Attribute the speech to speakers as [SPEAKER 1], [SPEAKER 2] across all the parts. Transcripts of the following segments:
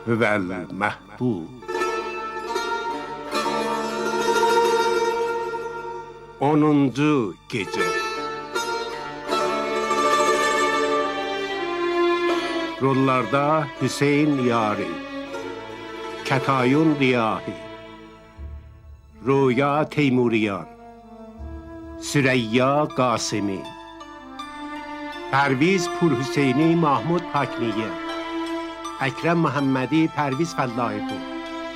[SPEAKER 1] Hüvel məhbub. 10-cu gecə. Rollarda Hüseyn Yari, Kətayun Riyahi, Röya Teymuriyan, Süreyya Qasimi, Pərviz Purhüseyni Mahmud Hakmiyə, Əkrəm Məhəmmədi Pərviz Fəllahiqu,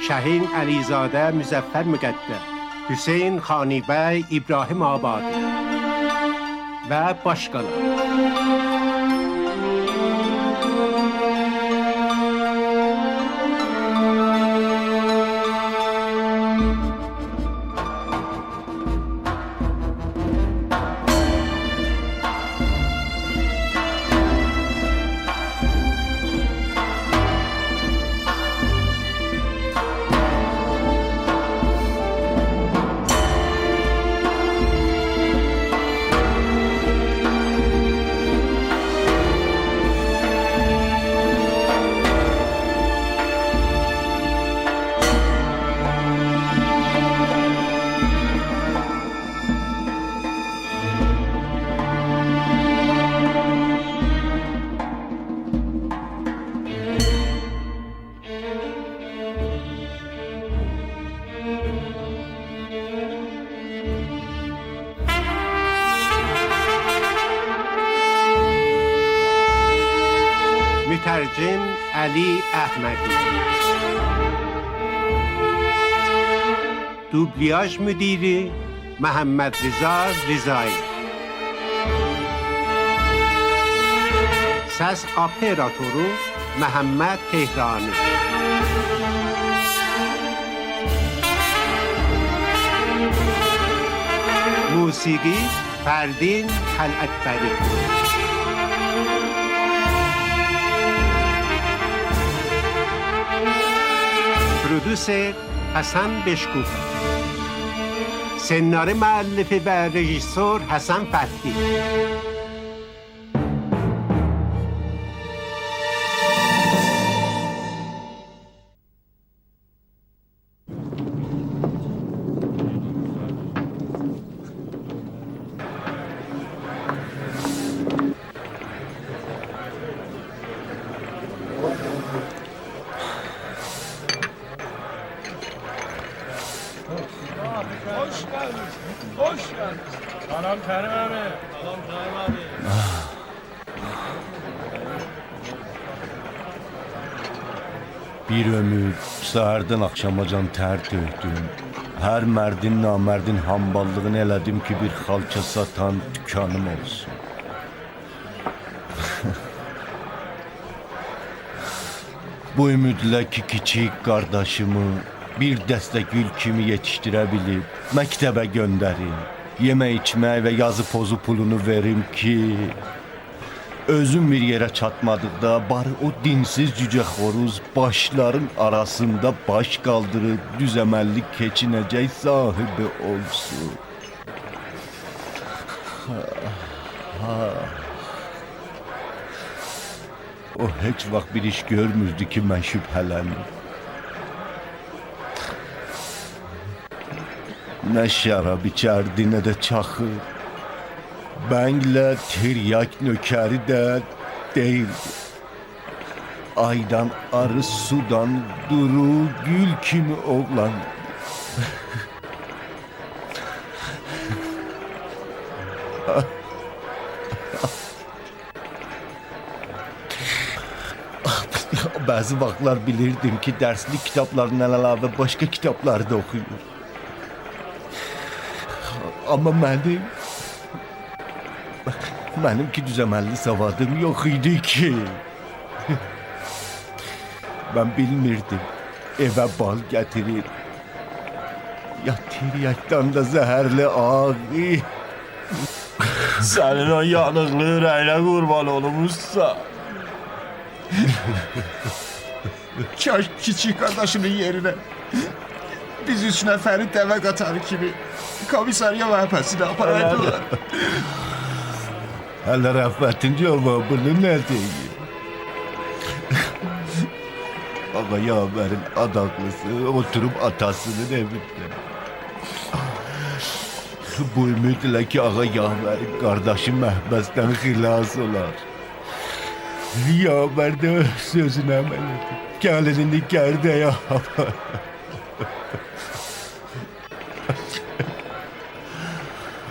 [SPEAKER 1] Şəhin Əlizadə Müzəffər Müqəddəm, Hüseyn Xanibəy İbrahim Abadi və başqaları. Mütərcim Əli Əhmədi, Dublyaj müdiri Məhəmməd Rıza Rızai, Səs operatoru Məhəmməd Tehrani, Musiqi Fərdin Xələtbəri, پرودوسر حسن بشکوف، سناریو مؤلفه و رژیسور حسن فتحی.
[SPEAKER 2] Hoş geldin. Hoş geldin. Salam Kerim abi. Salam Kerim abi.
[SPEAKER 3] Bir ömür səhərdən axşamacan tər tökdüm. Hər mərdin namərdin hamballığını elədim ki, bir xalça satan dükkanım olsun. Bu ümidlə ki, kiçik qardaşımı bir dəstə gül kimi yetişdirə bilib, məktəbə göndərim, yemək içmək və yazı pozu pulunu verim ki, özüm bir yerə çatmadıqda bari o dinsiz cücə xoruz başların arasında baş qaldırıb düz əməlli keçinəcək sahibi olsun. O heç vaxt bir iş görmürdü ki, mən şübhələnim. Nə şərab içərdi, nə də çaxır. Bənglə tiryak nökəri də deyildi. Aydan arı sudan duru gül kimi oğlan. Bəzi vaxtlar bilirdim ki, dərslik kitablarından əlavə başqa kitabları da oxuyur. Amma mənim ki düzəməlli savadım yox idi ki. Mən bilmirdim, evə bal gətirir. Ya tiryakdan da zəhərli ağ.
[SPEAKER 2] Sənin o yanıqlı ürəyinə qurban olmuşsa.
[SPEAKER 4] Kaş kiçik qardaşının yerinə biz 3 nəfəri dəvə qatarı kimi komissariya vəhbəsinə aparaydılar.
[SPEAKER 3] Hələ rəğbətin cavabını nə deyir? Ağa Yaver'in adaklısı oturup atasının evinde. Bu ümidle ki Ağa Yaver'in kardeşi məhbəsdən xilas olar. Yaver de sözünü əməl edib. Gəlinini gərdəyə apar.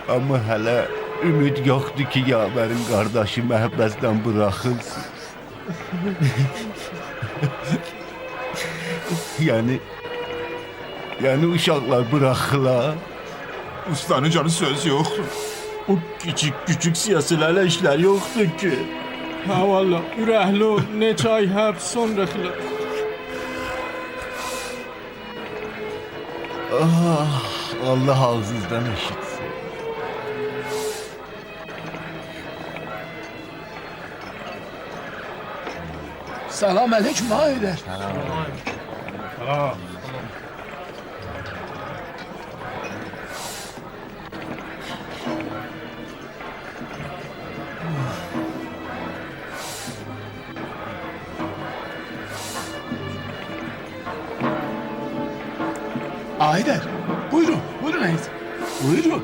[SPEAKER 3] Ama hələ ümid yoxdur ki, Yaver'in kardeşi məhbəsdən bırakılsın. yani uşaqlar bırakılar.
[SPEAKER 4] Ustanın canı söz yoktu. O küçük siyasilerle işler yoktu ki.
[SPEAKER 2] Ha valla, ürəkli ol, neçə ay həbs sonra xilas.
[SPEAKER 3] Allah ağzınızdan eşitsin.
[SPEAKER 5] Salam aleyküm Haydar. Haydar, buyurun Haydar. Buyurun.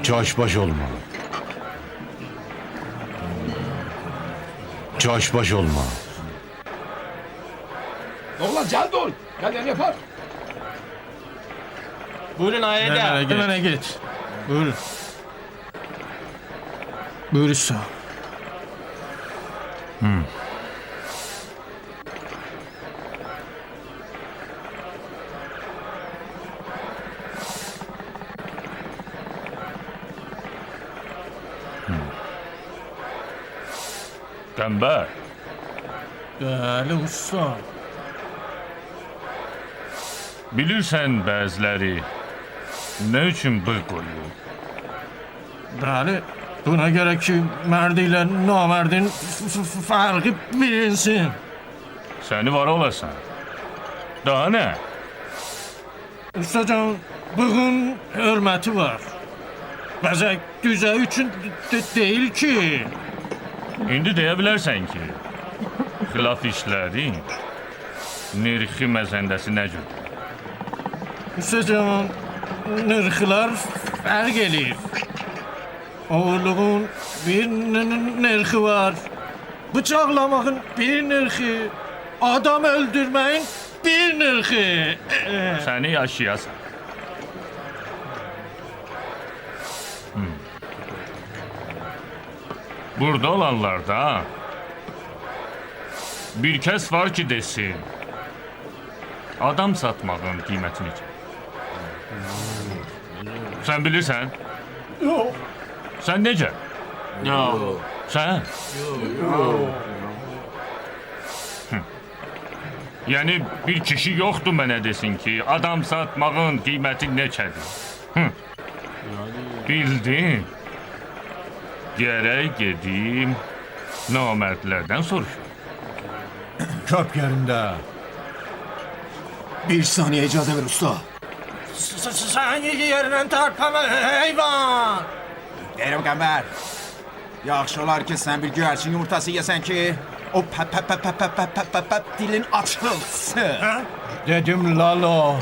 [SPEAKER 3] Çaşbaş olma. Çaşbaş olma.
[SPEAKER 5] Oğlan can ol. Gel yapar.
[SPEAKER 2] Buyurun Ayda, hemen geç. Buyurun. Buyur usta.
[SPEAKER 6] Qəmbər,
[SPEAKER 2] Bəli usta.
[SPEAKER 6] bilirsən bəziləri nə üçün bığ qoyur?
[SPEAKER 2] Bəli, buna gerek ki mərd ilə namərdin fərqi bilinsin.
[SPEAKER 6] Səni var olasan. Daha nə?
[SPEAKER 2] Ustacan, bığın hörməti var. Bəzək düzə üçün deyil ki.
[SPEAKER 6] İndi deyə bilərsən ki, xilaf işlərin nirxi məzəndəsi nə cürdür?
[SPEAKER 2] Ustacan, nırxılar fərq edir. Oğurluğun bir nırxı var. Bıçaqlamağın bir nırxı. Adam öldürməyin bir nırxı.
[SPEAKER 6] Səni yaşayasan. Burada olanlarda bir kəs var ki desin, adam satmağın qiymətini necə? Sən bilirsən?
[SPEAKER 2] Yox.
[SPEAKER 6] Sən necə?
[SPEAKER 2] Yox.
[SPEAKER 6] Sən? Yəni bir kişi yoxdur mənə desin ki, adam satmağın qiyməti neçədir? Bildin. Gərək gedim namərdlərdən soruşum.
[SPEAKER 3] Köp yerinde.
[SPEAKER 5] Bir saniye icazə ver usta.
[SPEAKER 2] Sən yerindən tərpəmə heyvan.
[SPEAKER 5] Deyirəm Qəmbər. Yaxşı olar ki sən bir güvercin yumurtası yesen ki o dilin açılsın.
[SPEAKER 3] Dedim Lalo.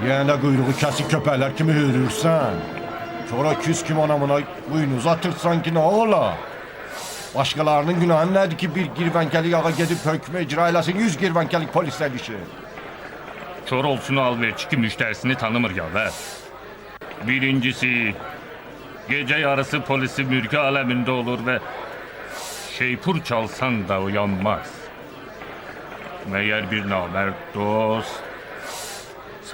[SPEAKER 3] Yenə quyruğu kəsik köpəklər kimi hürürsən. Sonra küs kimi anamına buyunu uzatırsan ki, nə ola? Başqalarının günahı nədir ki, bir girvənkəlik ağa gedib hökmü icra eləsin, 100 girvənkəlik polislə işi.
[SPEAKER 6] Kör olsun alverçi ki müştərisini tanımır Yavər. Birincisi, gecə yarısı polisi mülki aləmində olur və şeypur çalsan da uyanmaz. Məyər bir namərd dost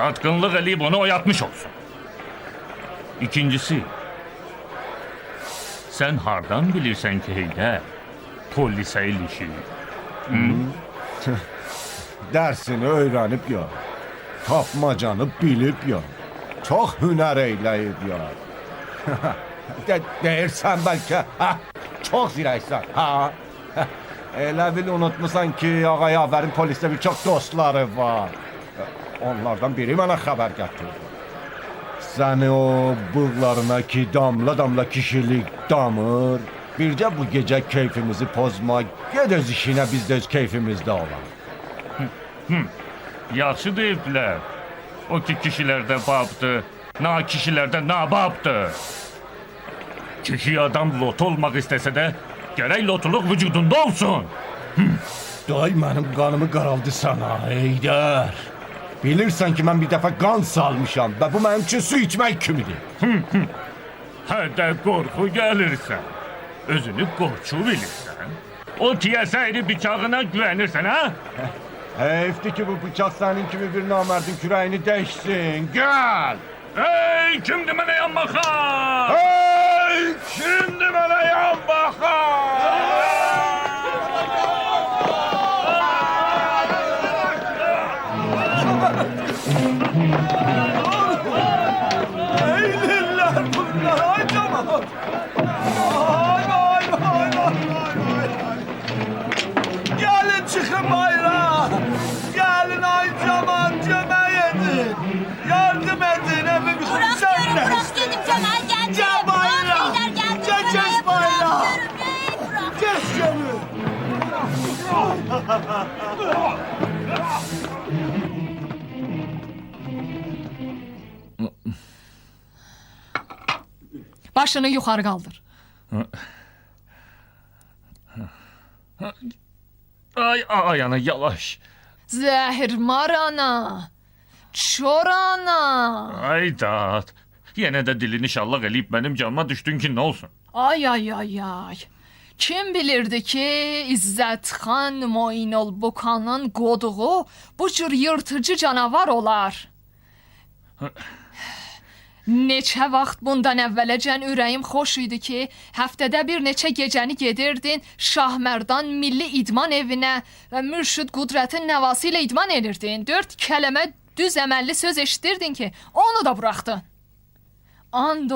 [SPEAKER 6] Satqınlıq eləyib onu oyatmış olsun. İkincisi, sen hardan bilirsən ki Heydər polisə ilişir?
[SPEAKER 3] Dərsini öyrənib ya. Tapmacanı bilib ya. Çox hünər eyləyib ya. Deyirsən bəlkə, hə? Çox zirəksən, hə? Elə bil unutmusan ki, Ağa Yavərin polisdə bir çox dostları var. Onlardan biri mənə xəbər gətirdi. Səni o bığlarına ki damla kişilik damır. Bircə bu gecə keyfimizi pozma. Ged öz işinə, biz də öz keyfimizdə olaq.
[SPEAKER 6] Yaxşı deyiblər. O ki kişilərdə babdır, na kişilərdə nababdır. Kişi adam lot olmaq istəsə də gərək lotuluq vücudunda olsun.
[SPEAKER 3] Day mənim qanımı qaraldı sana, Heydər. Bilirsən ki, mən bir dəfə qan salmışam və bu mənim üçün su içmək kimidir.
[SPEAKER 6] Hədə qorxu gəlirsən. Özünü qorçu bilirsən. O tiyəsəyri bıçağına güvənirsən, ha?
[SPEAKER 3] Heyfdir ki, bu bıçaq sənin kimi bir namərdin kürəyini dəşsin. Gəl!
[SPEAKER 6] Ey, kimdir mənə yan baxan?
[SPEAKER 3] Hey! Şimdi mənə yan baxan!
[SPEAKER 7] Gelin çıkın bayrağa. Gelin ay zaman cömey edin. Yardım edin hepimiz.
[SPEAKER 8] Bırakıyorum, bırak dedim Cemal geldi.
[SPEAKER 7] Gel bayrağa.
[SPEAKER 8] Bırak Heydər geldi.
[SPEAKER 7] Geç
[SPEAKER 8] Buraya
[SPEAKER 7] bayrağa.
[SPEAKER 8] bırakıyorum, bırak.
[SPEAKER 7] Geç gelin.
[SPEAKER 9] Başını yuxarı qaldır.
[SPEAKER 6] Ay ana yavaş.
[SPEAKER 9] Zəhirmar ana. Çor ana.
[SPEAKER 6] Ay dad. Yenə də dilini şallaq eləyib mənim canıma düşdün ki, nə olsun?
[SPEAKER 9] Ay ay ay ay. Kim bilirdi ki İzzətxan Moinolbukanın qoduğu bu cür yırtıcı canavar olar? Neçə vaxt bundan əvvələcən ürəyim xoş idi ki, həftədə bir neçə gecəni gedirdin Şahmərdan Milli İdman evinə və Mürşid Qudrətin nəvası ilə idman edirdin. 4 kələmə düz əməlli söz eşitdirdin ki, onu da buraxdın. And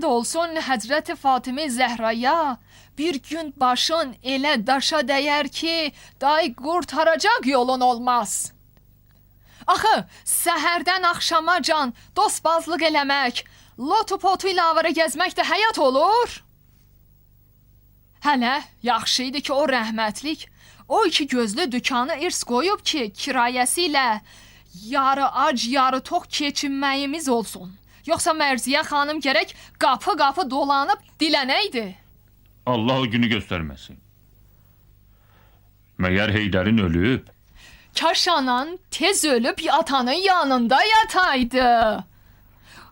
[SPEAKER 9] olsun Həzrəti Fatime Zəhraya, bir gün başın elə daşa dəyər ki, day qurtaracaq yolun olmaz. Axı, səhərdən axşama can dostbazlıq eləmək, lotu potu ilə avara gəzmək də həyat olur. Hələ yaxşı idi ki, o rəhmətlik o 2 gözlü dükanı irs qoyub ki, kirayəsi ilə yarı ac, yarı tox keçinməyimiz olsun. Yoxsa Mərziyə xanım gərək qapı-qapı dolanıb dilənəydi.
[SPEAKER 6] Allah o günü göstərməsin. Məyər Heydərin ölüb?
[SPEAKER 9] Kaş anan tez ölüb atanın yanında yataydı.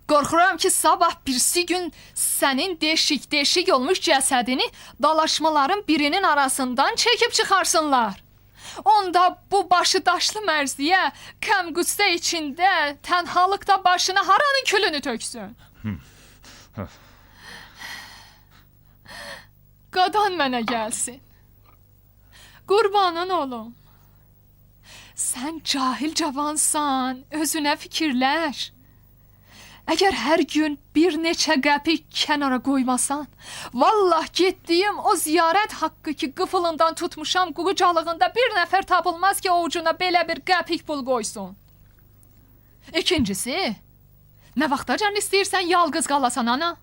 [SPEAKER 9] Qorxuram ki, sabah birisi gün sənin deşik olmuş cəsədini dalaşmaların birinin arasından çəkib çıxarsınlar. Onda bu başı daşlı Mərziyə qəm-qüssə içində tənhalıqda başına haranın külünü töksün. Qadan mənə gəlsin. Qurbanın olum. Sən cahil cavansan, özünə fikirləş. Əgər hər gün bir neçə qəpik kənara qoymasan, vallah getdiyim o ziyarət haqqı ki, qıfılından tutmuşam qucalığında bir nəfər tapılmaz ki, ovucuna belə bir qəpik pul qoysun. İkincisi, nə vaxtacan istəyirsən yalqız qalasan, ana?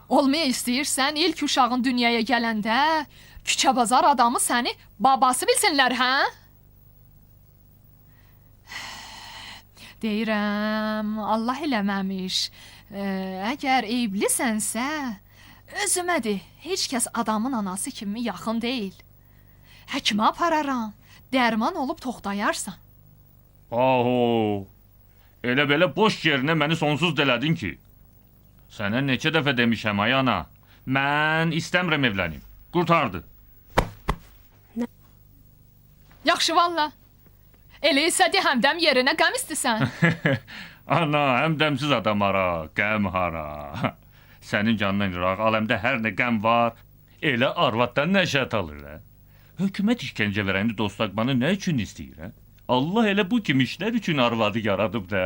[SPEAKER 9] Olmaya istəyirsən ilk uşağın dünyaya gələndə küçə bazar adamı səni babası bilsinlər, hə? Deyirəm, Allah eləməmiş, əgər eyblinsənsə, özümə de, heç kəs adamın anası kimi yaxın deyil. Həkimə apararam, dərman olub toxtayarsan.
[SPEAKER 6] Aho, elə belə boş yerinə məni sonsuz dələdin ki. Sənə neçə dəfə demişəm, ay ana, mən istəmirəm evlənim, qurtardı.
[SPEAKER 9] Yaxşı, valla. Elə isə de həmdəm yerinə qəm istəsən.
[SPEAKER 6] Ana, həmdəmsiz adam hara, qəm hara. Sənin canından qıraq, aləmdə hər nə qəm var, elə arvaddan nəşət alır. Hökumət işgəncə verəni dostlaqmanı nə üçün istəyir? Allah elə bu kimi işlər üçün arvadı yaradıb da.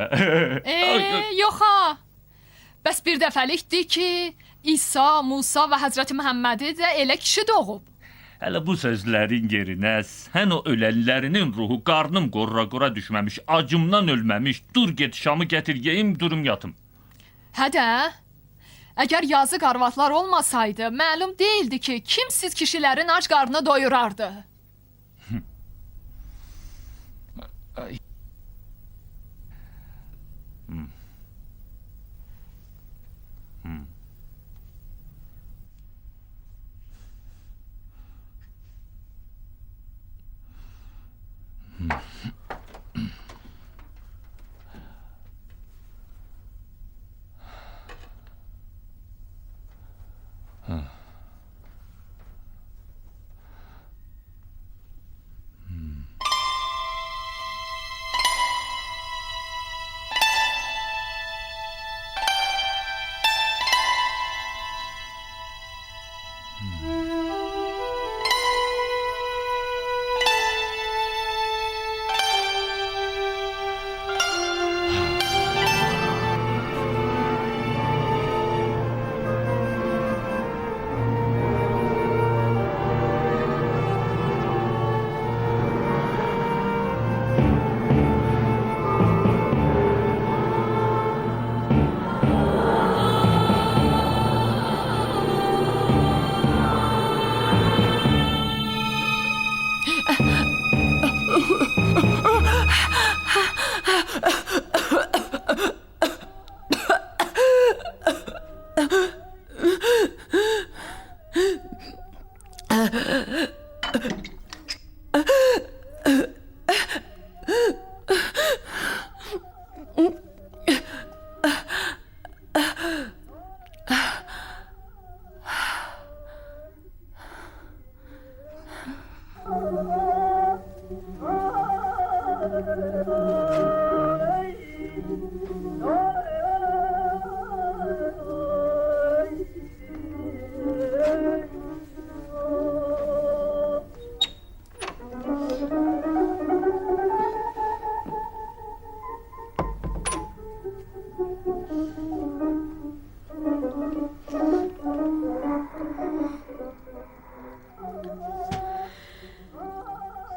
[SPEAKER 9] Yox ha. Bəs bir dəfəlikdir ki, İsa, Musa və Həzrəti Məhəmmədi də elə kişi doğub.
[SPEAKER 6] Hələ bu sözlərin yerinə sən o ölənlərinin ruhu qarnım qorra-qora düşməmiş, acımdan ölməmiş, dur get şamı gətir yeyim, durum yatım.
[SPEAKER 9] Hə də, əgər yazıq arvadlar olmasaydı, məlum deyildi ki, kim siz kişilərin ac qarnını doyurardı.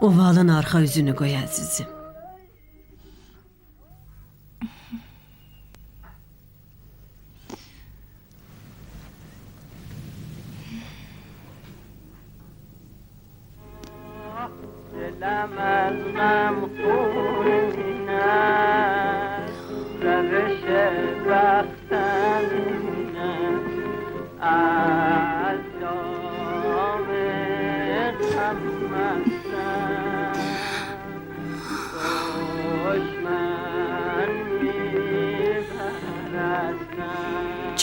[SPEAKER 10] Ovalın arxa üzünü qoy əzizim.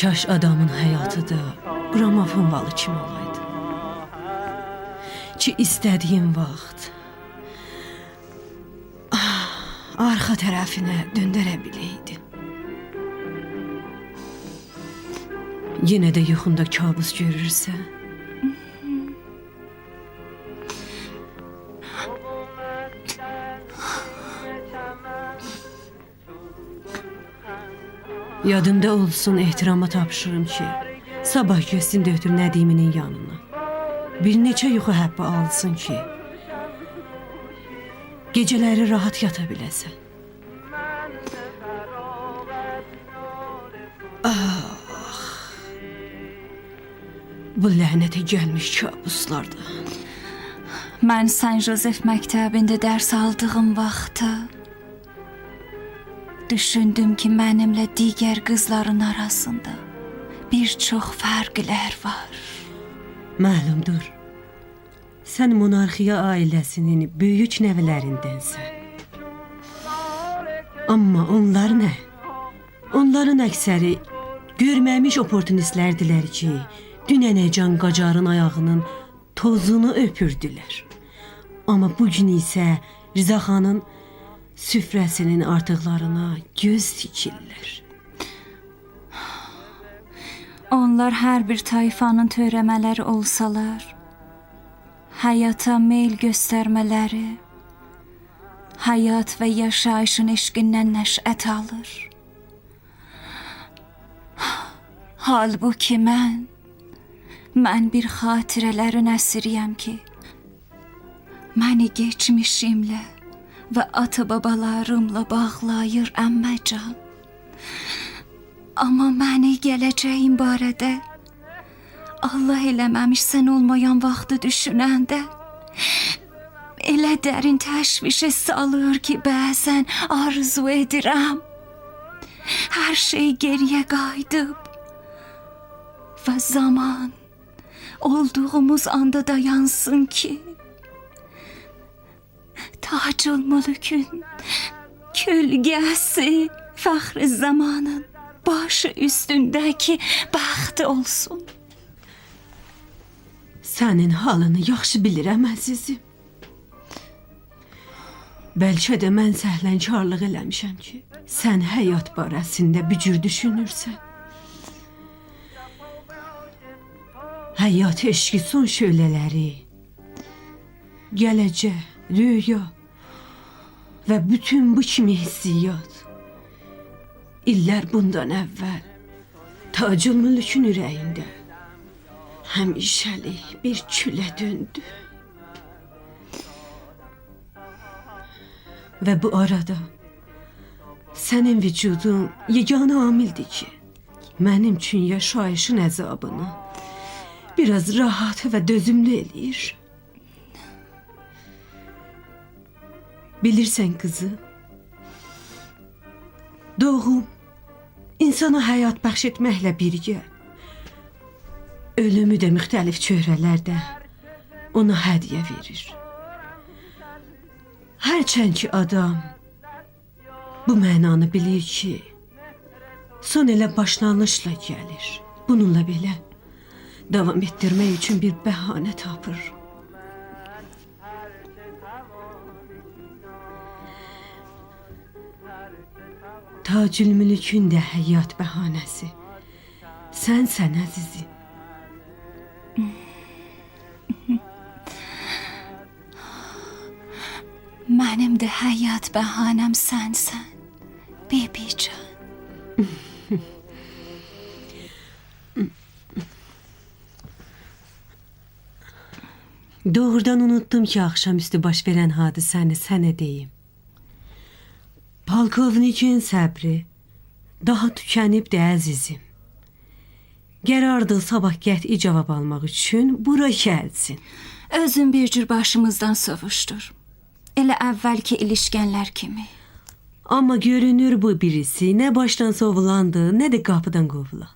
[SPEAKER 10] Kaş adamın həyatı da qramofon valı kimi olaydı. Ki istədiyim vaxt arxa tərəfinə döndərə biləydi. Yenə də yuxunda kabus görürsə, yadımda olsun, ehtirama tapşırım ki, sabah göstün dötür Nədiminin yanına. Bir neçə yuxu həbbi alsın ki, gecələri rahat yata biləsən. Bu lənətə gəlmiş kabuslardan.
[SPEAKER 11] Mən San Josef məktəbində dərs aldığım vaxtı düşündüm ki, mənimlə digər qızların arasında bir çox fərqlər var.
[SPEAKER 10] Məlumdur, sən monarxiya ailəsinin böyük nəvələrindənsən. Amma onlar nə? Onların əksəri görməmiş oportunistlərdilər ki, dünənəcən Qacarın ayağının tozunu öpürdülər. Amma bugün isə Rıza xanın süfrəsinin artıqlarına göz dikirlər.
[SPEAKER 11] Onlar hər bir tayfanın törəmələri olsalar, həyata meyl göstərmələri, həyat və yaşayışın eşqindən nəşət alır. Halbuki mən bir xatirələrin əsiriyəm ki, məni geçmişimlə və ata-babalarımla bağlayır əmməcan. Amma məni gələcəyim barədə Allah eləməmiş sən olmayan vaxtı düşünəndə elə dərin təşvişə salır ki, bəzən arzu edirəm hər şey geriyə qayıdıb və zaman olduğumuz anda dayansın ki, Tacül Mülkün kölgəsi fəxr zamanın başı üstündəki bəxt olsun.
[SPEAKER 10] Sənin halını yaxşı bilirəm, əzizim. Bəlkə də mən səhlənkarlıq eləmişəm ki, sən həyat barəsində bir cür düşünürsən. Həyat eşqi son şölələri, gələcək, rüya və bütün bu kimi hissiyat illər bundan əvvəl Tacül Mülkün ürəyində həmişəlik bir külə döndü. Və bu arada sənin vücudun yeganə amildir ki, mənim üçün yaşayışın əzabını biraz rahat və dözümlü eləyir. Bilirsən qızı, doğum insana həyat bəxş etməklə birgə, ölümü də müxtəlif çöhrələrdə ona hədiyyə verir. Hərçənd ki adam bu mənanı bilir ki, son elə başlanışla gəlir. Bununla belə davam etdirmək üçün bir bəhanə tapır. Tacül Mülkün də həyat bəhanəsi. Sən əzizim.
[SPEAKER 11] Mənim də həyat bəhanəm sənsən, bebican.
[SPEAKER 10] Doğrudan unuttum ki, axşamüstü baş verən hadisəni sənə deyim. Polkovnikin səbri daha tükənibdi, əzizim. Qərardır sabah qəti cavab almaq üçün bura gəlsin.
[SPEAKER 11] Özün bir cür başımızdan sovuşdur. Elə əvvəlki ilişkənlər kimi.
[SPEAKER 10] Amma görünür bu birisi nə başdan sovulandı, nə də qapıdan qovulan.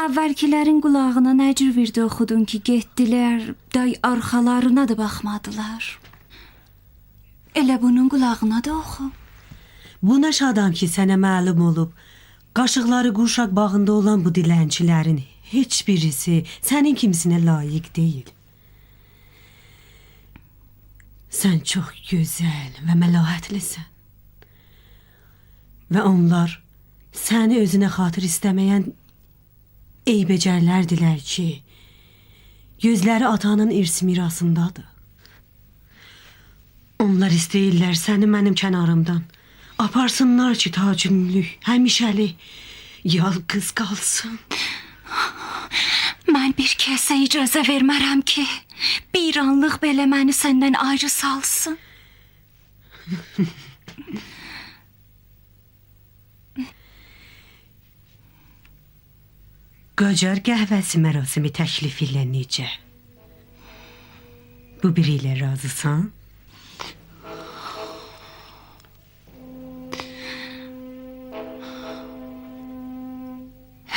[SPEAKER 11] Əvvəlkilərin qulağına nə cür virdə oxudun ki, getdilər, day arxalarına da baxmadılar. Elə bunun qulağına da oxu.
[SPEAKER 10] Buna şadam ki, sənə məlum olub, qaşıqları qurşaq bağında olan bu dilənçilərin heç birisi sənin kimisinə layiq deyil. Sən çox gözəl və məlahətlisən. Və onlar səni özünə xatır istəməyən eybəcərlərdilər ki, gözləri atanın irs mirasındadır. Onlar istəyirlər səni mənim kənarımdan aparsınlar ki, Tacül Mülk həmişəlik yalqız qalsın.
[SPEAKER 11] Mən bir kəsə icazə vermərəm ki, bir anlıq belə məni səndən ayrı salsın.
[SPEAKER 10] Qacar qəhvəsi mərasimi təklif ilə necə? Bu biri ilə razısan?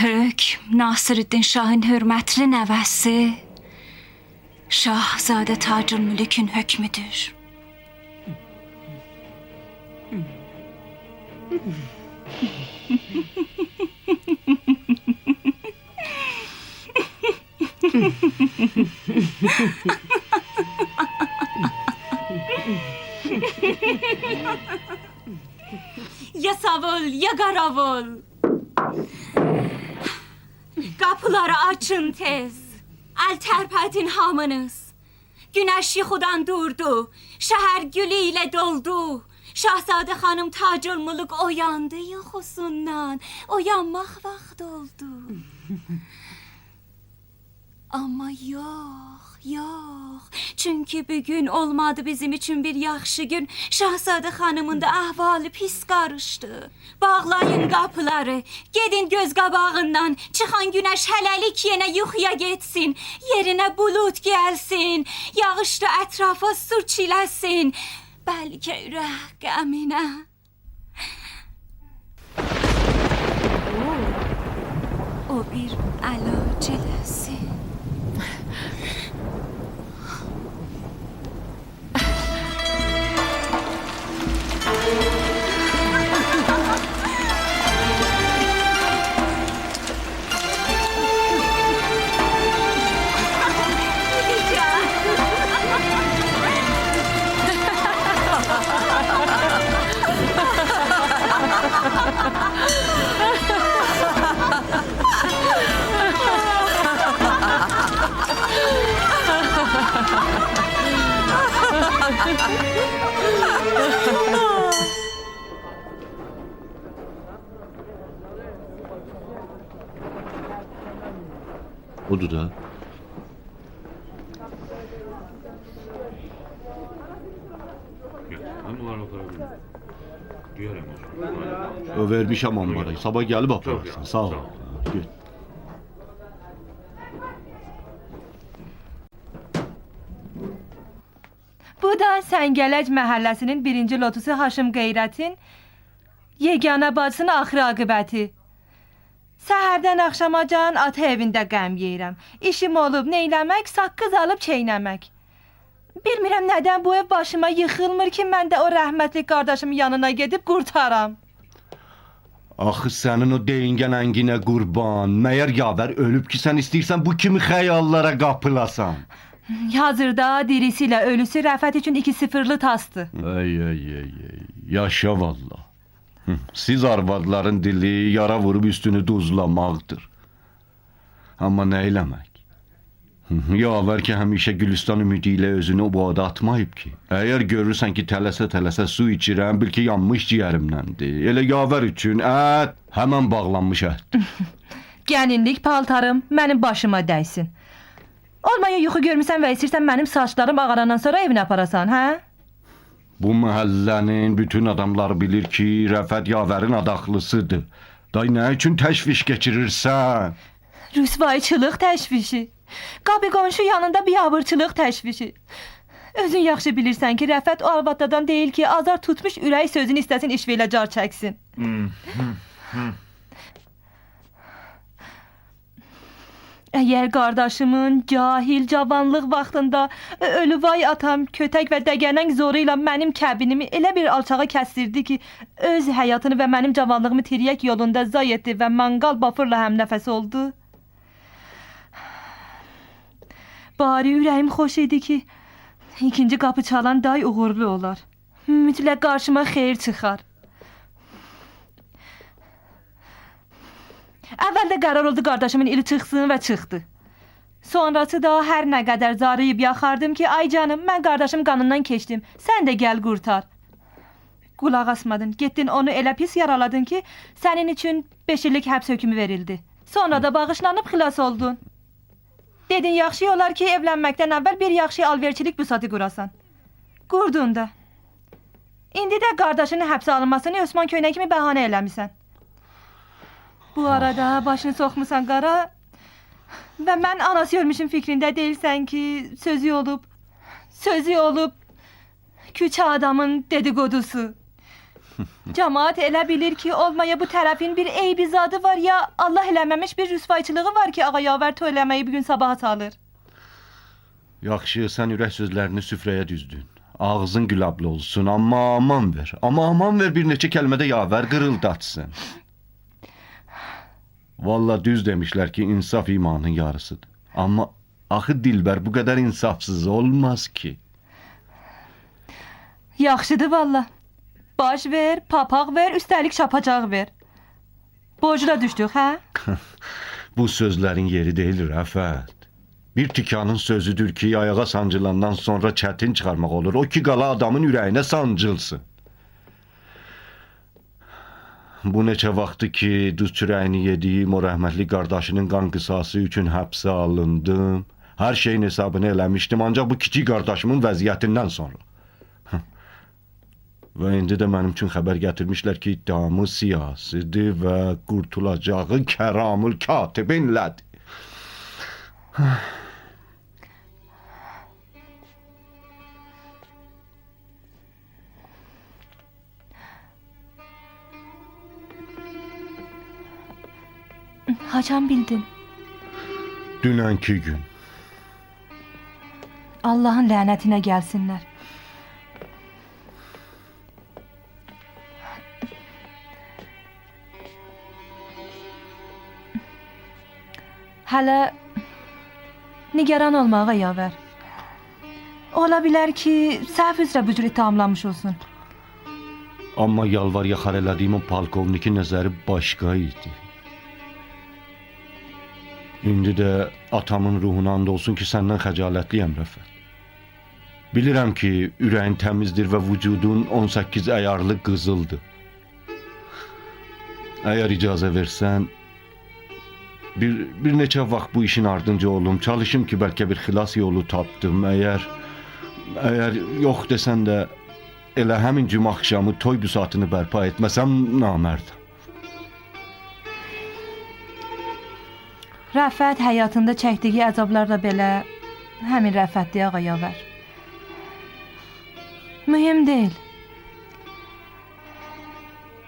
[SPEAKER 11] Hökm Nasırüddin Şahın hörmətli nəvəsi Şahzadə Tacül Mülkün hökmüdür. ya savul, ya qaravul. Qapıları açın tez. Əl tərpədin hamınız. Günəş yuxudan durdu. Şəhər gülü ilə doldu. Şahzadə xanım Tacülmülük oyandı yuxusundan. Oyanmaq vaxt oldu. Amma yox. Çünki bugün olmadı bizim üçün bir yaxşı gün. Şahzadə xanımın da əhvalı pis qarışdı. Bağlayın qapıları, gedin göz qabağından. Çıxan günəş hələlik yenə yuxuya getsin. Yerinə bulut gəlsin. Yağışda ətrafa su çiləsin. Bəlkə ürək qəminə. O bir əlac eləsin.
[SPEAKER 3] Odur da. O vermişəm onlara. Sabah gəlib apararsan. Sağ ol. Gül.
[SPEAKER 12] Bu da Səngələc məhəlləsinin birinci lotusu Haşim Qeyrətin yeganə bacısının axırı aqibəti. Səhərdən axşamacan ata evində qəm yeyirəm. İşim olub neyləmək, saqqız alıb çeynəmək. Bilmirəm nədən bu ev başıma yıxılmır ki, mən də o rəhmətli qardaşımın yanına gedib qurtaram.
[SPEAKER 3] Axı sənin o deyingən ənginə qurban. Məyər yavər ölüb ki, sən istəyirsən bu kimi xəyallara qapılasan.
[SPEAKER 12] Hazırda dirisi ilə ölüsü Rəfət üçün 2-0'lı tasdı.
[SPEAKER 3] Ey. Yaşa valla. Siz arvadların dili yara vurub üstünü duzlamaqdır. Amma nə eləmək? Yavər ki, həmişə Gülüstan ümidi ilə özünü bu ada atmayıb ki. Əgər görürsən ki, tələsə su içirəm, bil ki, yanmış ciyərimdəndir. Elə yavər üçün ət, həmən bağlanmış ət.
[SPEAKER 12] Gəlinlik paltarım mənim başıma dəysin. Olmaya yuxu görmüsən və istəyirsən mənim saçlarım ağarandan sonra evinə aparasan, hə?
[SPEAKER 3] Bu məhəllənin bütün adamları bilir ki, Rəfət yavərin adaxlısıdır. Day nə üçün təşviş keçirirsən?
[SPEAKER 12] Rüsvayçılıq təşvişi. Qabi qonşu yanında biabırçılıq təşvişi. Özün yaxşı bilirsən ki, Rəfət o arvadlardan deyil ki, azar tutmuş ürək sözünü istəsin iş ilə car çəksin. Əgər qardaşımın cahil cavanlıq vaxtında ölü vay atam kötək və dəgənəng zoru ilə mənim kəbinimi elə bir alçağa kəsdirdi ki, öz həyatını və mənim cavanlığımı tiryək yolunda zay etdi və manqal bafırla həmnəfəs oldu. Bari ürəyim xoş idi ki, ikinci qapı çalan day uğurlu olar. Mütləq qarşıma xeyir çıxar. Əvvəldə qərar oldu qardaşımın ili çıxsın və çıxdı. Sonrası da hər nə qədər zarıyıb yaxardım ki, ay canım, mən qardaşım qanından keçdim, sən də gəl qurtar. Qulaq asmadın, getdin onu elə pis yaraladın ki, sənin üçün 5 illik həbs hökmü verildi. Sonra da bağışlanıb xilas oldun. Dedin, yaxşı olar ki, evlənməkdən əvvəl bir yaxşı alverçilik büsatı qurasan. Qurdun da. İndi də qardaşının həbsə alınmasını Osman Köynə kimi bəhanə eləmisən. Bu arada başını soxmusan qara və mən anası ölmüşün fikrində deyilsən ki, sözü olub küçə adamın dedikodusu. Cəmaət elə bilir ki, olmaya bu tərəfin bir eybizadı var ya Allah eləməmiş bir rüsvayçılığı var ki, ağa yavər toyləməyi bugün sabaha salır.
[SPEAKER 3] Yaxşı, sən ürək sözlərini süfrəyə düzdün. Ağzın gülablı olsun, amma aman ver. Amma aman ver bir neçə kəlmədə yavər qırıldatsın. Valla düz demişlər ki, insaf imanın yarısıdır. Amma axı Dilbər bu qədər insafsız olmaz ki.
[SPEAKER 12] Yaxşıdır valla. baş ver, papaq ver, üstəlik şapacaq ver. Borcuna düşdük, hə?
[SPEAKER 3] Bu sözlərin yeri deyil Rəfət. Bir tikanın sözüdür ki, ayağa sancılandan sonra çətin çıxarmaq olur. O ki, qala adamın ürəyinə sancılsın. Bu neçə vaxtdır ki, duz çürəyini yediyim o rəhmətli qardaşının qan qısası üçün həbsə alındım. Hər şeyin hesabını eləmişdim, ancaq bu kiçik qardaşımın vəziyyətindən sonra. Və indi də mənim üçün xəbər gətirmişlər ki, iddiamı siyasidir və qurtulacağı kəramül katibinlədir.
[SPEAKER 12] Haçan bildin?
[SPEAKER 3] Dünənki gün.
[SPEAKER 12] Allahın lənətinə gəlsinlər. Hələ nigaran olmağa yavər. Ola bilər ki, səhv üzrə bu cür ittihamlanmış olsun.
[SPEAKER 3] Amma yalvar yaxar elədiyim o polkovnikin nəzəri başqa idi. İndi də atamın ruhuna and olsun ki, səndən xəcalətliyəm Rəfət. Bilirəm ki, ürəyin təmizdir və vücudun 18 əyarlı qızıldır. Əgər icazə versən, bir neçə vaxt bu işin ardınca olum, çalışım ki, bəlkə bir xilas yolu tapdım. Əgər yox desən də, elə həmin cümə axşamı toy büsatını bərpa etməsəm namərdəm.
[SPEAKER 12] Rəfət həyatında çəkdiyi əzablarla belə həmin Rəfətli ağa yavər. Mühim deyil.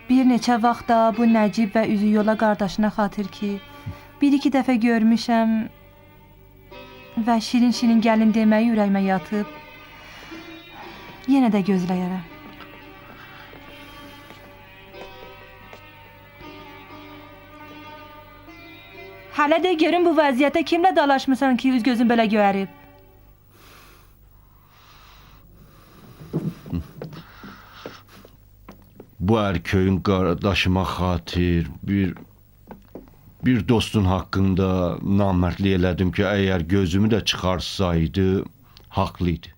[SPEAKER 12] Bir neçə vaxtda bu Nəcib və üzü yola qardaşına xatır ki, bir-iki dəfə görmüşəm və şirin-şirin gəlin deməyi ürəyimə yatıb, yenə də gözləyərəm. Hələ də görün bu vəziyyətdə kimlə dalaşmısan ki, üz gözün belə göyərib?
[SPEAKER 3] Bu ərköyün qardaşıma xatir bir dostun haqqında namərdlik elədim ki, əgər gözümü də çıxarsaydı, haqlı idi.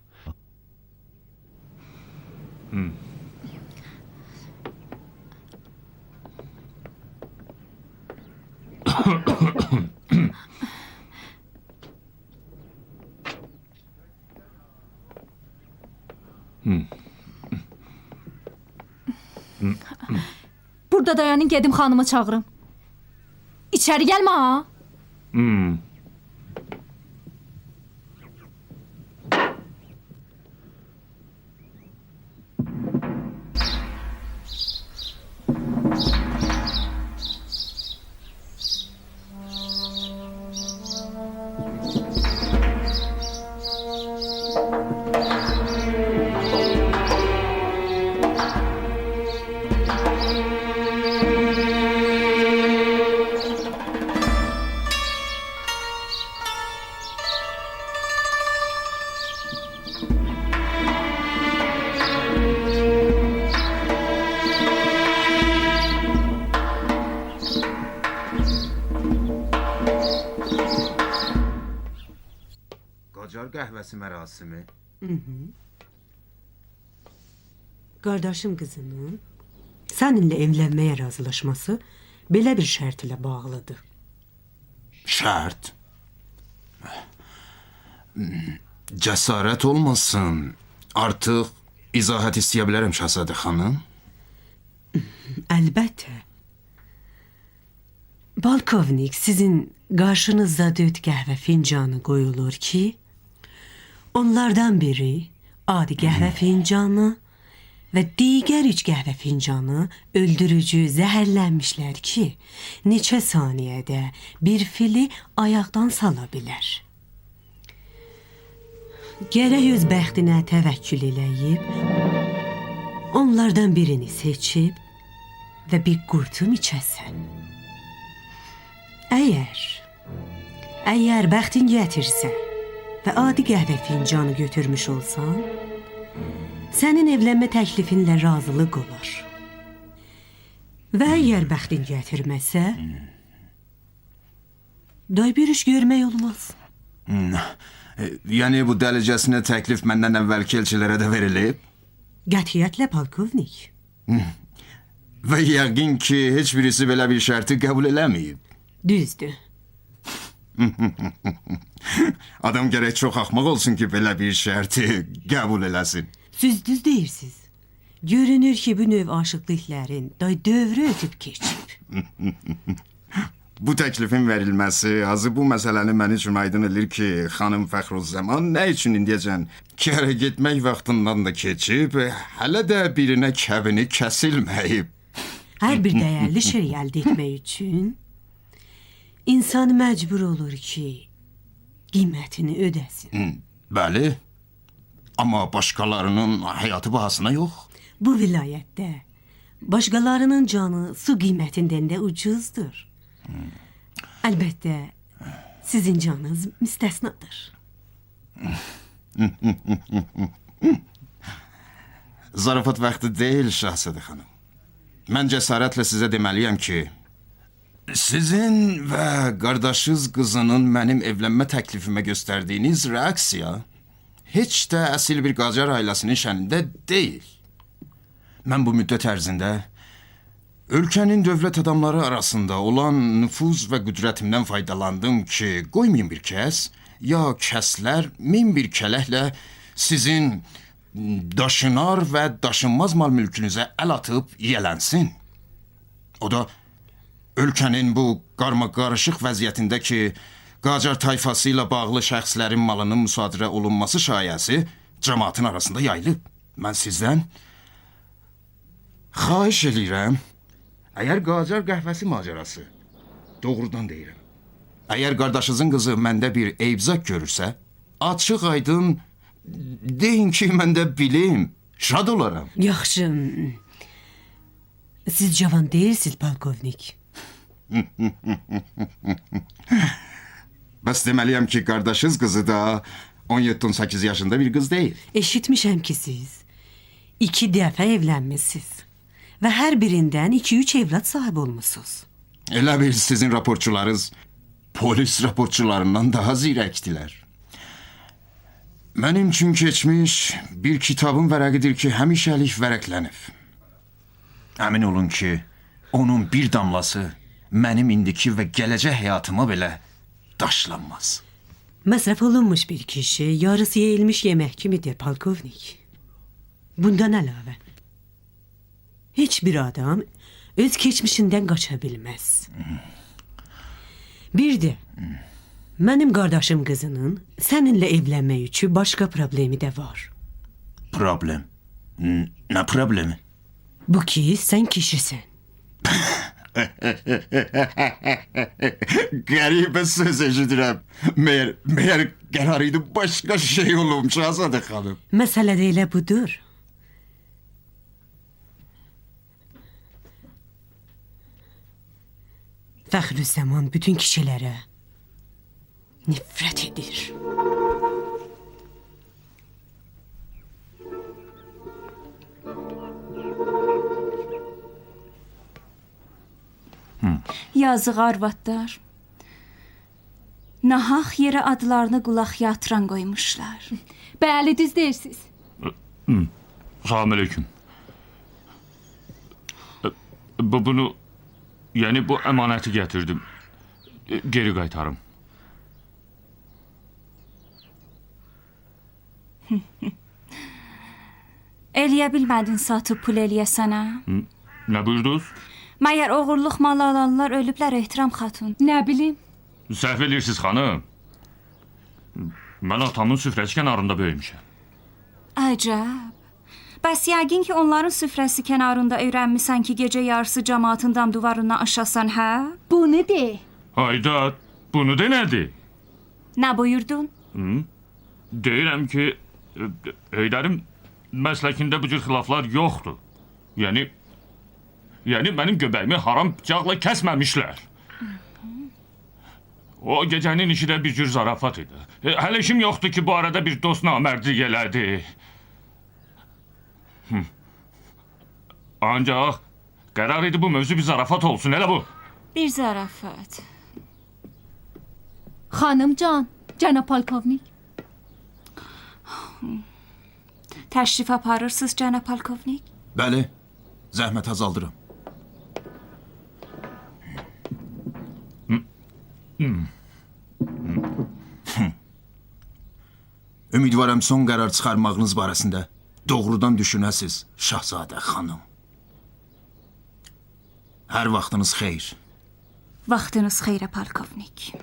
[SPEAKER 11] Burada dayanın, gedim xanımı çağırım. İçəri gəlmə ha.
[SPEAKER 5] Qacar qəhvəsi mərasimi.
[SPEAKER 10] Qardaşım qızının səninlə evlənməyə razılaşması belə bir şərt ilə bağlıdır.
[SPEAKER 5] Şərt? Cəsarət olmasın. Artıq izahat istəyə bilərəm Şahzadə xanım.
[SPEAKER 10] Əlbəttə. Balkovnik, sizin qarşınızda 4 qəhvə fincanı qoyulur ki, onlardan biri adi qəhvə fincanı və digər 3 qəhvə fincanı öldürücü zəhərlənmişlər ki, neçə saniyədə bir fili ayaqdan sala bilər. Gərək öz bəxtinə təvəkkül eləyib, onlardan birini seçib və bir qurtum içəsən. Əgər bəxtin gətirsə və adi qəhvə fincanı götürmüş olsan, Sənin evlənmə təklifinlə razılıq olar. Və əgər bəxtin gətirməsə, day bir iş görmək olmaz.
[SPEAKER 5] Yəni bu dəlicəsinə təklif məndən əvvəlki elçilərə də verilib?
[SPEAKER 10] Qətiyyətlə polkovnik.
[SPEAKER 5] Və yəqin ki, heç birisi belə bir şərti qəbul eləməyib.
[SPEAKER 10] Düzdür.
[SPEAKER 5] Adam gərək çox axmaq olsun ki, belə bir şərti qəbul eləsin.
[SPEAKER 10] Siz düz deyirsiniz. Görünür ki, bu növ aşıqlıqların day dövrü ötüb keçib.
[SPEAKER 5] Bu təklifin verilməsi azı bu məsələni mən üçün aydın edir ki, xanım Fəxrüzzaman nə üçün indiyəcən kərə getmək vaxtından da keçib, hələ də birinə kəbini kəsilməyib.
[SPEAKER 10] Hər bir dəyərli şey əldə etmək üçün insan məcbur olur ki, qiymətini ödəsin.
[SPEAKER 5] Bəli, amma başqalarının həyatı bahasına yox.
[SPEAKER 10] Bu vilayətdə başqalarının canı su qiymətindən də ucuzdur. Əlbəttə, sizin canınız müstəsnadır.
[SPEAKER 5] Zarafat vaxtı deyil, Şahzadə xanım. Mən cəsarətlə sizə deməliyəm ki, sizin və qardaşınız qızının mənim evlənmə təklifimə göstərdiyiniz reaksiya heç də əsil bir Qacar ailəsinin şənində deyil. Mən bu müddət ərzində ölkənin dövlət adamları arasında olan nüfuz və qüdrətimdən faydalandım ki, qoymayın bir kəs, ya kəslər min bir kələklə sizin daşınar və daşınmaz mal mülkünüzə əl atıb yiyələnsin. O da ölkənin bu qarma-qarışıq vəziyyətində ki, Qacar tayfası ilə bağlı şəxslərin malının müsadirə olunması şayəsi cəmaatın arasında yayılıb. Mən sizdən xahiş eləyirəm, əgər Qacar qəhvəsi macərası, doğrudan deyirəm, əgər qardaşınızın qızı məndə bir eyibzak görürsə, açıq aydın deyin ki, mən də bilim, şad olaram.
[SPEAKER 10] Yaxşı, siz cavan deyirsiniz, polkovnik.
[SPEAKER 5] Bəs deməliyəm ki, qardaşınız qızı da 17-18 yaşında bir qız deyil.
[SPEAKER 10] Eşitmişəm ki, siz 2 dəfə evlənmişsiniz və hər birindən 2-3 evlad sahibi olmuşsunuz.
[SPEAKER 5] Elə bil sizin raportçularınız polis raportçularından daha zirəkdilər. Mənim üçün keçmiş bir kitabın vərəqidir ki, həmişəlik vərəqlənib. Əmin olun ki, onun bir damlası mənim indiki və gələcək həyatıma belə daşlanmaz.
[SPEAKER 10] Məsrəf olunmuş bir kişi yarısı yeyilmiş yemək kimidir, polkovnik. Bundan əlavə, heç bir adam öz keçmişindən qaça bilməz. Bir də, mənim qardaşım qızının səninlə evlənmək üçün başqa problemi də var.
[SPEAKER 5] Problem? Nə problemi?
[SPEAKER 10] Bu ki, sən kişisən.
[SPEAKER 5] Qəribə söz eşidirəm. Məyər qərar idi başqa şey olum, Şahzadə xanım.
[SPEAKER 10] Məsələ də elə budur. Fəxrüzzaman bütün kişilərə nifrət edir.
[SPEAKER 11] Yazıq arvadlar. Nahaq yerə adlarını qulaq yatıran qoymuşlar.
[SPEAKER 9] Bəli, düz deyirsiniz.
[SPEAKER 6] Salamünaleyküm. Bunu, yəni bu əmanəti gətirdim. Geri qaytarım.
[SPEAKER 11] Eləyə bilmədin satıb pul eləyəsənə?
[SPEAKER 6] Nə buyurdunuz?
[SPEAKER 11] Məyər oğurluq mal alanlar ölüblər, Ehtiram xatun?
[SPEAKER 9] Nə bilim.
[SPEAKER 6] Səhv edirsiniz xanım. Mən atamın süfrəsi kənarında böyümüşəm.
[SPEAKER 11] Əcəb. Bəs yəqin ki, onların süfrəsi kənarında öyrənmisən ki, gecə yarısı cəmaatın dam duvarından aşasan, hə?
[SPEAKER 9] Bunu de.
[SPEAKER 6] Hayda, bunu de nədir?
[SPEAKER 11] Nə buyurdun?
[SPEAKER 6] Deyirəm ki, Heydərim məsləkində bu cür xilaflar yoxdur. Yəni mənim göbəyimi haram bıçaqla kəsməmişlər. O gecənin işi də bir cür zarafat idi. Hələ işim yoxdur ki, bu arada bir dost namərdlik elədi. Ancaq qərar idi bu mövzu bir zarafat olsun, elə bu.
[SPEAKER 11] Bir zarafat.
[SPEAKER 13] Xanımcan, cənab polkovnik.
[SPEAKER 11] Təşrif aparırsınız, cənab polkovnik?
[SPEAKER 5] Bəli, zəhmət azaldıram. Ümidvaram son qərar çıxarmağınız barəsində doğrudan düşünəsiz, Şahzadə xanım. Hər vaxtınız xeyir.
[SPEAKER 11] Vaxtınız xeyrə, polkovnik.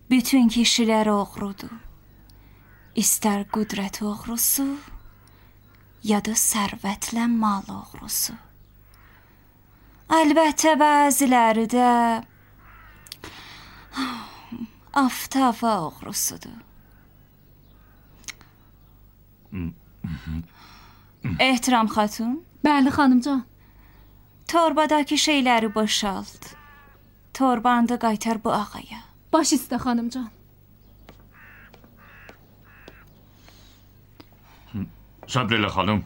[SPEAKER 11] Bütün kişilər oğrudur. İstər qüdrət oğrusu, ya da sərvətlə mal oğrusu. Əlbəttə bəziləri də aftava oğrusudur. Ehtiram xatun.
[SPEAKER 13] Bəli, xanımcan.
[SPEAKER 11] Torbadakı şeyləri boşalt. Torbanı da qaytar bu ağaya.
[SPEAKER 13] Baş üstə, xanımcan.
[SPEAKER 6] Səbr elə xanım.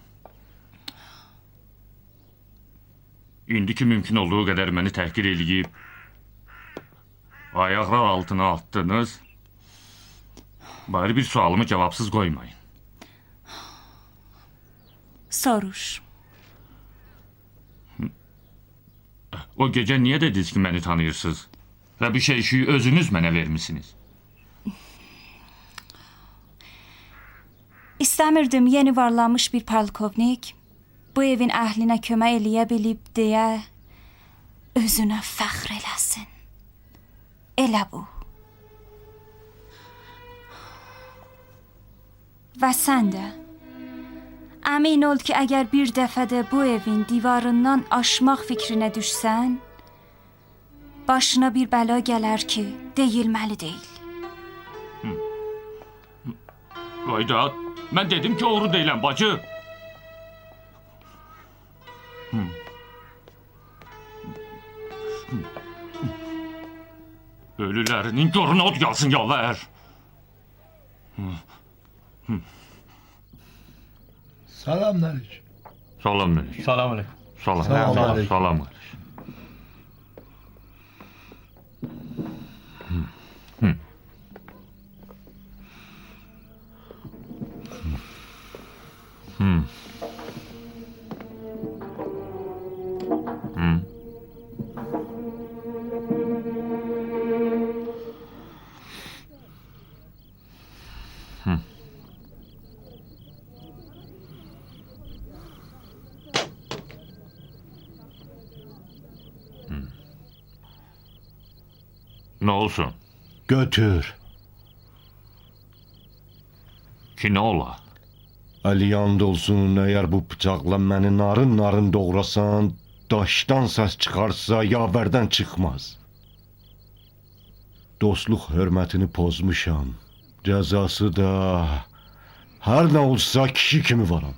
[SPEAKER 6] İndiki mümkün olduğu qədər məni təhqir eləyib, ayaqlar altına attınız. Bari bir sualımı cavabsız qoymayın.
[SPEAKER 11] Soruş.
[SPEAKER 6] O gecə niyə dediniz ki, məni tanıyırsınız? Və bu şeyi özünüz mənə vermisiniz?
[SPEAKER 11] İstəmirdim yeni varlanmış bir polkovnik bu evin əhlinə kömək eləyə bilib deyə özünə fəxr eləsin. Elə bu. Və sən də əmin ol ki, əgər bir dəfə də bu evin divarından aşmaq fikrinə düşsən, başına bir bəla gələr ki, deyilməli deyil.
[SPEAKER 6] Qayda, mən dedim ki, oğru deyiləm, bacı. Ölülərinin görünə od gəlsin, yalvar.
[SPEAKER 4] Salamünaleyküm.
[SPEAKER 6] Salamünaleyküm.
[SPEAKER 2] Salamünaleyküm.
[SPEAKER 6] Salamünaleyküm. Salamünaleyküm. Ne olsun?
[SPEAKER 3] Götür.
[SPEAKER 6] Ki ne ola?
[SPEAKER 3] Ali and olsun, eğer bu bıçakla beni narın doğrasan, daştan ses çıkarsa yavərdən çıxmaz. Dostluq hörmətini pozmuşam. Cəzası da hər nə olsa kişi kimi varam.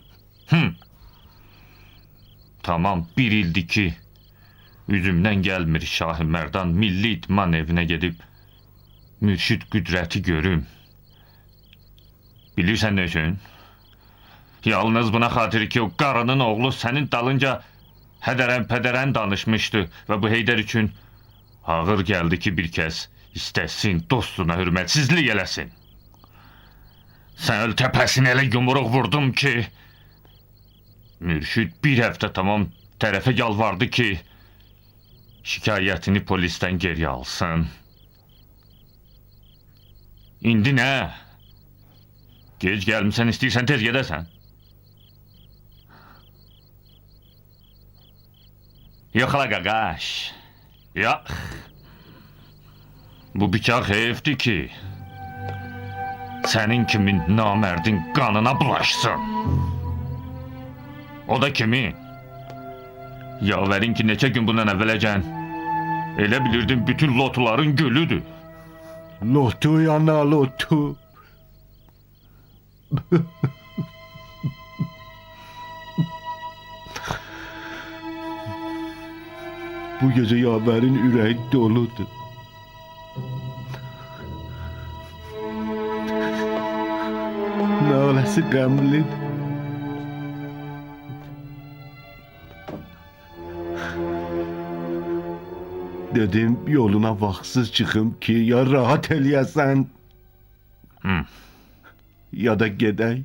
[SPEAKER 6] Tamam, bir ildir ki üzümdən gəlmir Şahı Mərdan milli idman evinə gedib mürşid qüdrəti görüm. Bilirsən nə üçün? Yalnız buna xatır ki, o qarının oğlu sənin dalınca hədərən-pədərən danışmışdı və bu Heydər üçün ağır gəldi ki, bir kəs istəsin, dostuna hürmətsizlik eləsin. Sən öl təpəsini elə yumruq vurdum ki, mürşid bir həftə tamam tərəfə yalvardı ki, şikayətini polisdən geri alsın. İndi nə? Gec gəlmişsən, istəyirsən tez gedəsən. Yox la qaqaş, yox. Bu bıçaq heyfdir ki, sənin kimin namərdin qanına bulaşsın. O da kimin? Yavərin ki, neçə gün bundan əvvələcən elə bilirdim bütün lotuların gülüdür.
[SPEAKER 3] Lotu yana lotu. Bu gece yavərin ürəyi doludur. Səsi qəmlidir. Dedim yoluna vaxtsız çıxım ki, ya rahat eləyəsən, ya da gedək.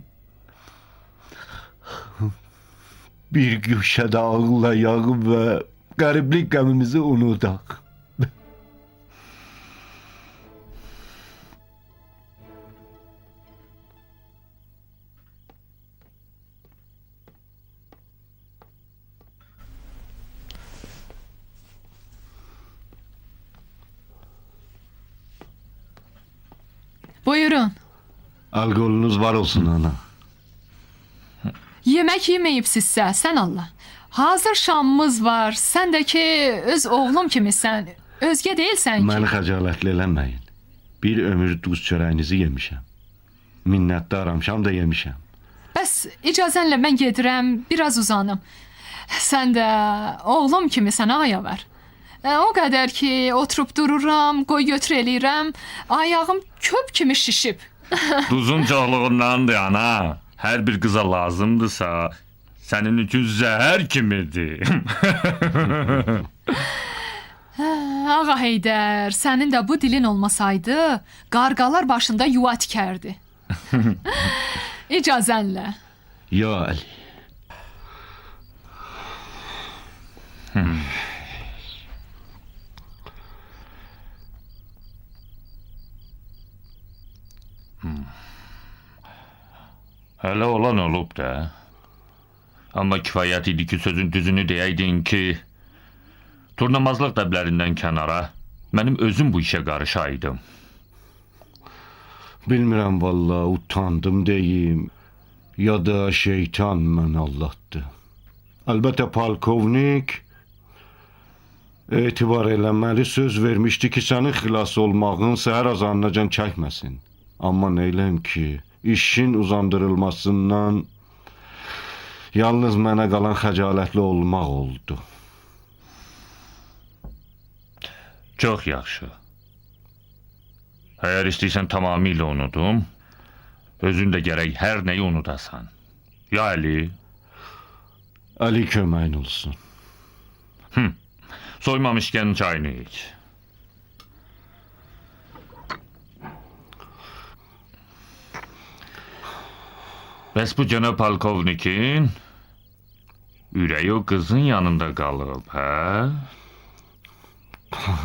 [SPEAKER 3] Bir güşədə ağlayaq və qəriblik qəmimizi unudaq.
[SPEAKER 9] Buyurun.
[SPEAKER 3] Alkolunuz var olsun ana.
[SPEAKER 9] Yemek yemeyipsizsə, sən Allah. Hazır şamımız var. Sən də ki, öz oğlum kimisən. Özgə deyilsən ki.
[SPEAKER 3] Məni xəcalətli eləməyin. Bir ömür duz çörəyinizi yemişəm. Minnətdaram, şam da yemişəm.
[SPEAKER 9] Bəs icazənlə mən gedirəm, biraz uzanım. Sən də oğlum kimisən, aya var. O qədər ki, oturub dururam, qoy götür eləyirəm. Ayağım köp kimi şişib.
[SPEAKER 6] Duzun çoxluğundandır ana. Hər bir qıza lazımdırsa, sənin üçün zəhər kimidir.
[SPEAKER 9] Ağa Heydər, sənin də bu dilin olmasaydı, qarqalar başında yuva tikərdi. İcazənlə.
[SPEAKER 3] Ya Ali.
[SPEAKER 6] Hələ olan olub da. Amma kifayət idi ki, sözün düzünü deyəydin ki, turnamazlıq dəblərindən kənara mənim özüm bu işə qarışaydım.
[SPEAKER 3] Bilmirəm valla, utandım deyim, ya da şeytan mən allatdı. Əlbəttə polkovnik etibar eləməli, söz vermişdi ki, sənin xilas olmağın səhər azanınacan çəkməsin. Amma neyləm ki, işin uzandırılmasından yalnız mənə qalan xəcalətli olmaq oldu.
[SPEAKER 6] Çox yaxşı. Əgər istəyirsən tamamilə unudum, özün də gərək hər nəyi unudasan. Ya Ali?
[SPEAKER 3] Ali köməyin olsun.
[SPEAKER 6] Soymamışkən çayını iç. Bəs bu cənab polkovnikin ürəyi o qızın yanında qalıb, hə?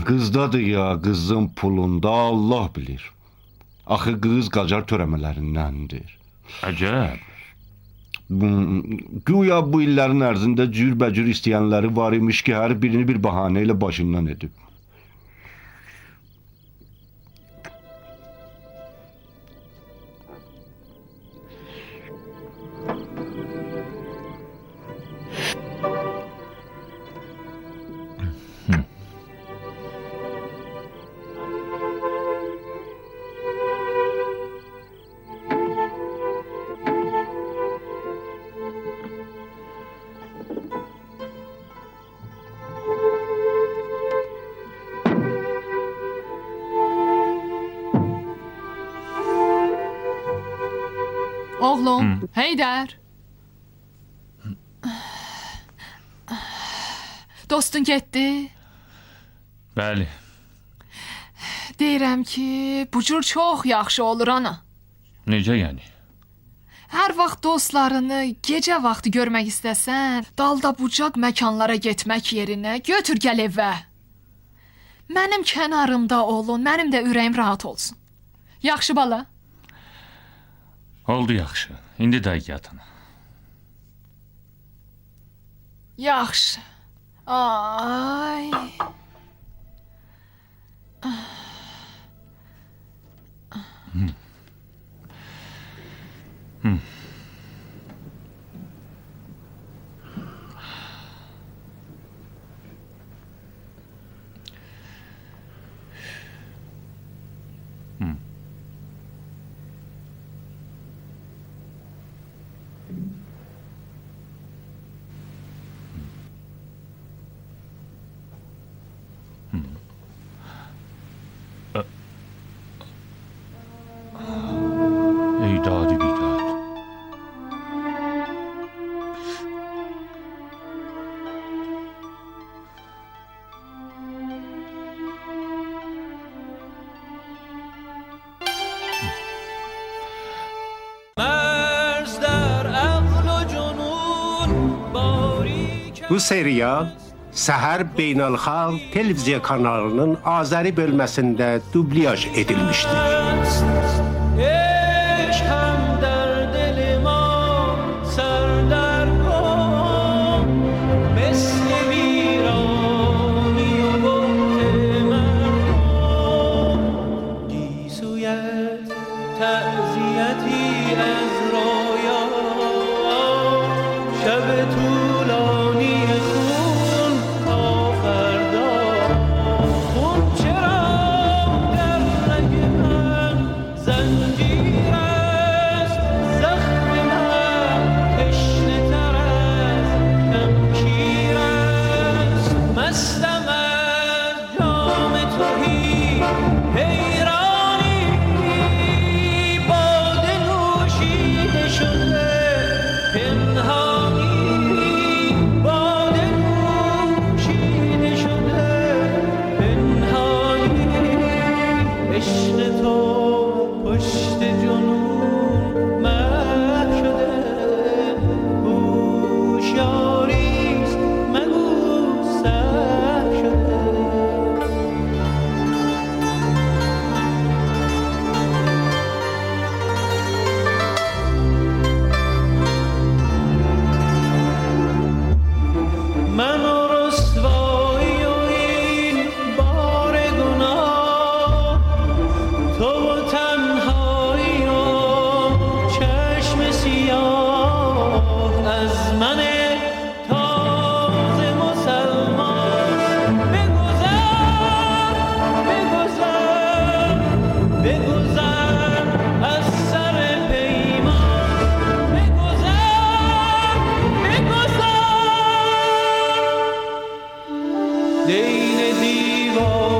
[SPEAKER 3] Qızdadır ya, qızın pulunda Allah bilir. Axı qız qacar törəmələrindəndir.
[SPEAKER 6] Əcəb.
[SPEAKER 3] Güya bu illərin ərzində cürbəcür istəyənləri var imiş ki, hər birini bir bahanə ilə başından edib.
[SPEAKER 9] Oğlum, Heydər. Dostun getdi?
[SPEAKER 6] Bəli.
[SPEAKER 9] Deyirəm ki, bu cür çox yaxşı olur ana.
[SPEAKER 6] Necə yəni?
[SPEAKER 9] Hər vaxt dostlarını gecə vaxtı görmək istəsən, dalda bucaq məkanlara getmək yerinə götür gəl evə. Mənim kənarımda olun, mənim də ürəyim rahat olsun. Yaxşı bala?
[SPEAKER 6] Oldu yaxşı. İndi də yatın.
[SPEAKER 9] Yaxşı. Ay.
[SPEAKER 6] Ey dadi bidat.
[SPEAKER 1] Bu serial Səhər Beynəlxalq Televiziya kanalının Azəri bölməsində dublyaj edilmişdir.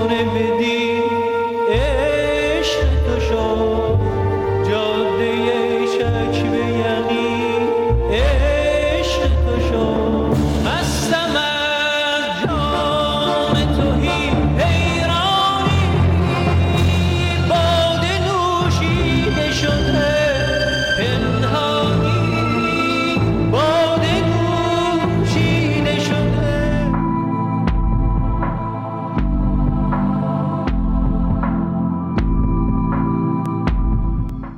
[SPEAKER 7] دیوانه